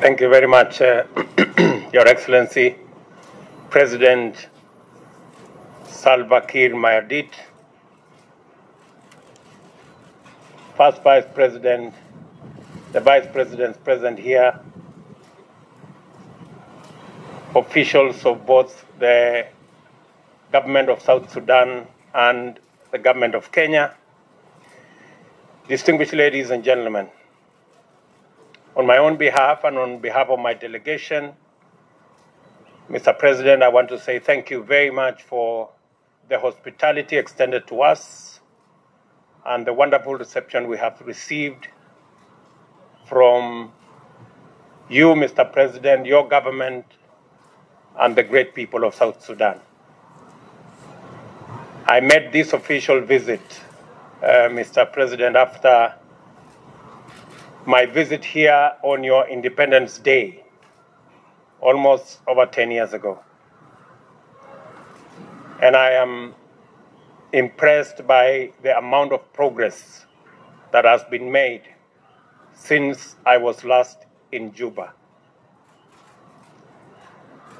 Thank you very much, Your Excellency, President Salva Kiir Mayardit, First Vice President, the Vice President's present here, officials of both the Government of South Sudan and the Government of Kenya, distinguished ladies and gentlemen. On my own behalf and on behalf of my delegation, Mr. President, I want to say thank you very much for the hospitality extended to us and the wonderful reception we have received from you, Mr. President, your government, and the great people of South Sudan. I made this official visit, Mr. President, after my visit here on your Independence Day, almost over 10 years ago. And I am impressed by the amount of progress that has been made since I was last in Juba.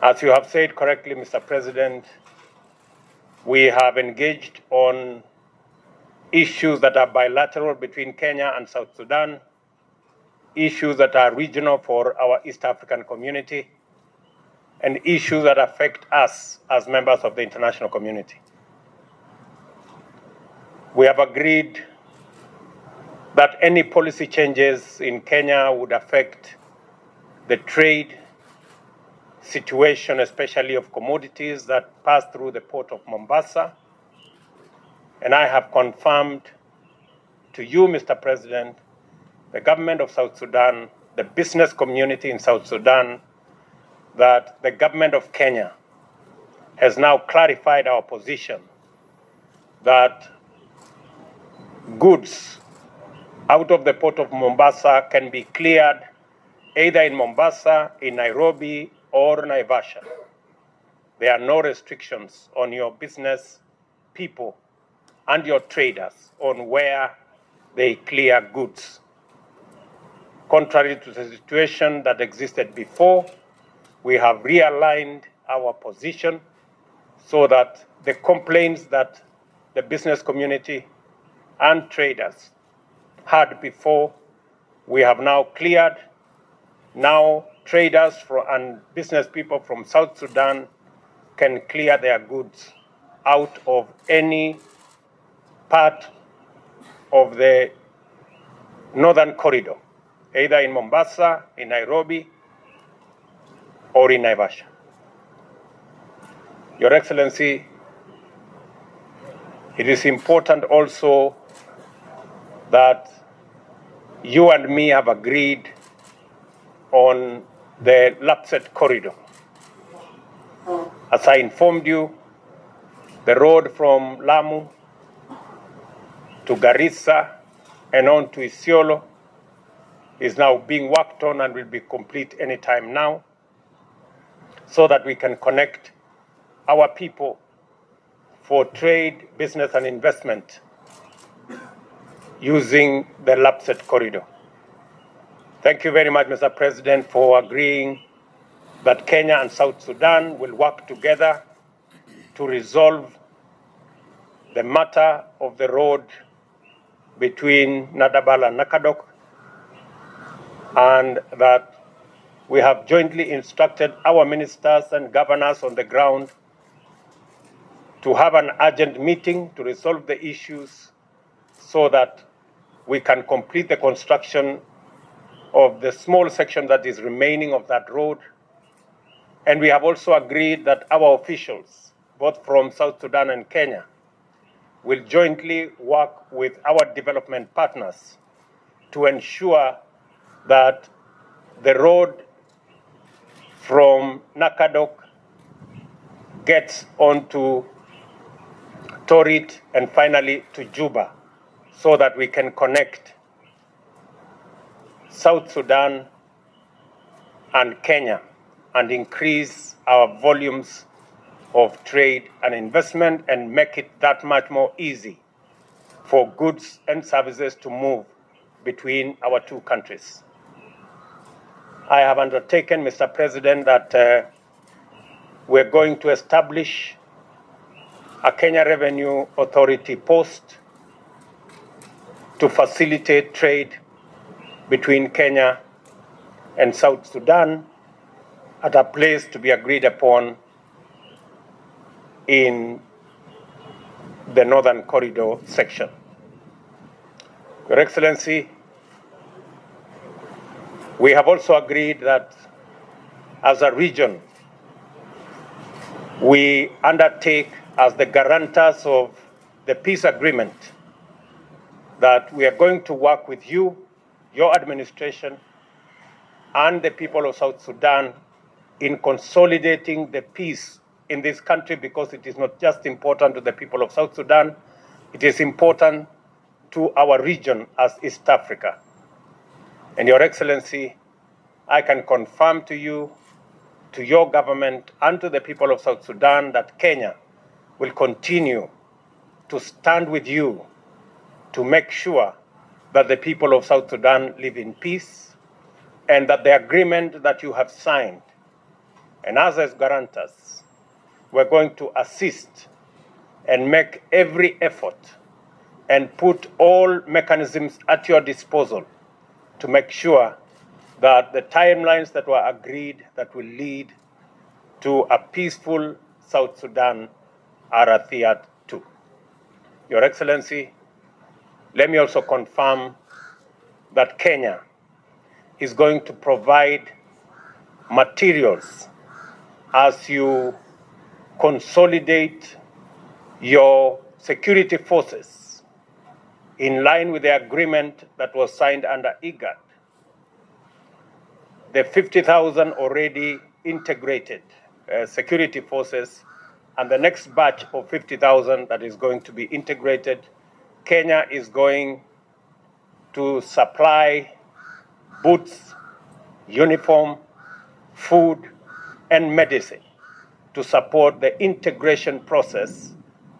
As you have said correctly, Mr. President, we have engaged on issues that are bilateral between Kenya and South Sudan, issues that are regional for our East African community, and issues that affect us as members of the international community. We have agreed that any policy changes in Kenya would affect the trade situation, especially of commodities that pass through the port of Mombasa. And I have confirmed to you, Mr. President, the government of South Sudan, the business community in South Sudan, that the government of Kenya has now clarified our position that goods out of the port of Mombasa can be cleared either in Mombasa, in Nairobi, or Naivasha. There are no restrictions on your business people and your traders on where they clear goods. Contrary to the situation that existed before, we have realigned our position so that the complaints that the business community and traders had before, we have now cleared. Now traders and business people from South Sudan can clear their goods out of any part of the northern corridor, either in Mombasa, in Nairobi, or in Naivasha. Your Excellency, it is important also that you and me have agreed on the Lapset corridor. As I informed you, the road from Lamu to Garissa and on to Isiolo is now being worked on and will be complete any time now, so that we can connect our people for trade, business, and investment using the Lapset corridor. Thank you very much, Mr. President, for agreeing that Kenya and South Sudan will work together to resolve the matter of the road between Nadabal and Nakadok, and that we have jointly instructed our ministers and governors on the ground to have an urgent meeting to resolve the issues so that we can complete the construction of the small section that is remaining of that road. And we have also agreed that our officials, both from South Sudan and Kenya, will jointly work with our development partners to ensure that the road from Nakadok gets onto Torit and finally to Juba, so that we can connect South Sudan and Kenya and increase our volumes of trade and investment and make it that much more easy for goods and services to move between our two countries. I have undertaken, Mr. President, that we're going to establish a Kenya Revenue Authority post to facilitate trade between Kenya and South Sudan at a place to be agreed upon in the Northern Corridor section. Your Excellency, we have also agreed that as a region, we undertake as the guarantors of the peace agreement that we are going to work with you, your administration, and the people of South Sudan in consolidating the peace in this country, because it is not just important to the people of South Sudan, it is important to our region as East Africa. And Your Excellency, I can confirm to you, to your government, and to the people of South Sudan that Kenya will continue to stand with you to make sure that the people of South Sudan live in peace, and that the agreement that you have signed, and us as guarantors, we're going to assist and make every effort and put all mechanisms at your disposal to make sure that the timelines that were agreed that will lead to a peaceful South Sudan are adhered to. Your Excellency, let me also confirm that Kenya is going to provide materials as you consolidate your security forces in line with the agreement that was signed under IGAD. The 50,000 already integrated security forces, and the next batch of 50,000 that is going to be integrated, Kenya is going to supply boots, uniform, food, and medicine to support the integration process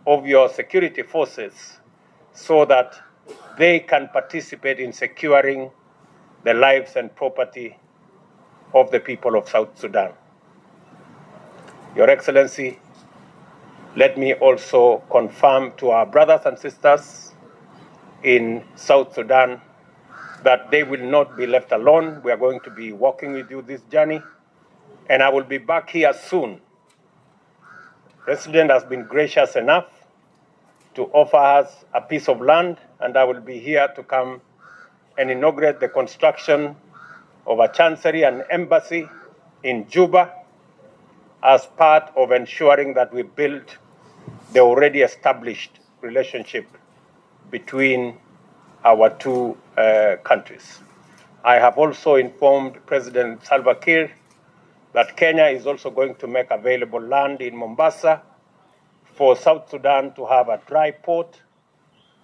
of your security forces so that they can participate in securing the lives and property of the people of South Sudan. Your Excellency, let me also confirm to our brothers and sisters in South Sudan that they will not be left alone. We are going to be walking with you this journey, and I will be back here soon. The President has been gracious enough to offer us a piece of land, and I will be here to come and inaugurate the construction of a chancery and embassy in Juba as part of ensuring that we build the already established relationship between our two countries. I have also informed President Salva Kiir that Kenya is also going to make available land in Mombasa for South Sudan to have a dry port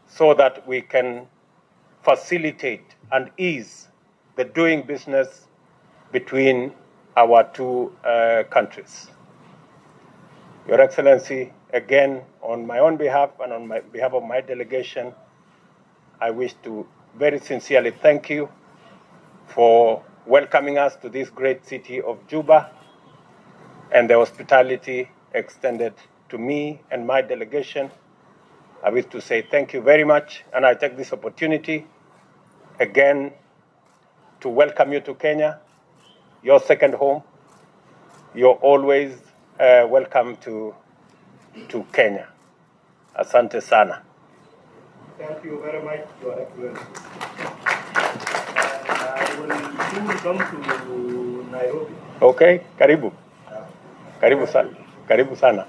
so that we can facilitate and ease the doing business between our two countries. Your Excellency, again, on my own behalf and on behalf of my delegation, I wish to very sincerely thank you for welcoming us to this great city of Juba and the hospitality extended to me and my delegation. I wish to say thank you very much, and I take this opportunity again to welcome you to Kenya, your second home. You're always welcome to Kenya. Asante sana. Thank you very much, Your Excellency. And I will soon come to Nairobi. Okay, karibu. Karibu sana. Karibu sana.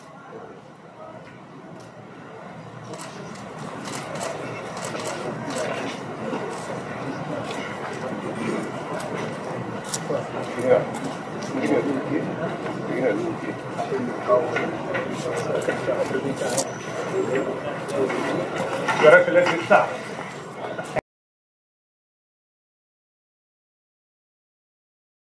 Your Excellency, sir.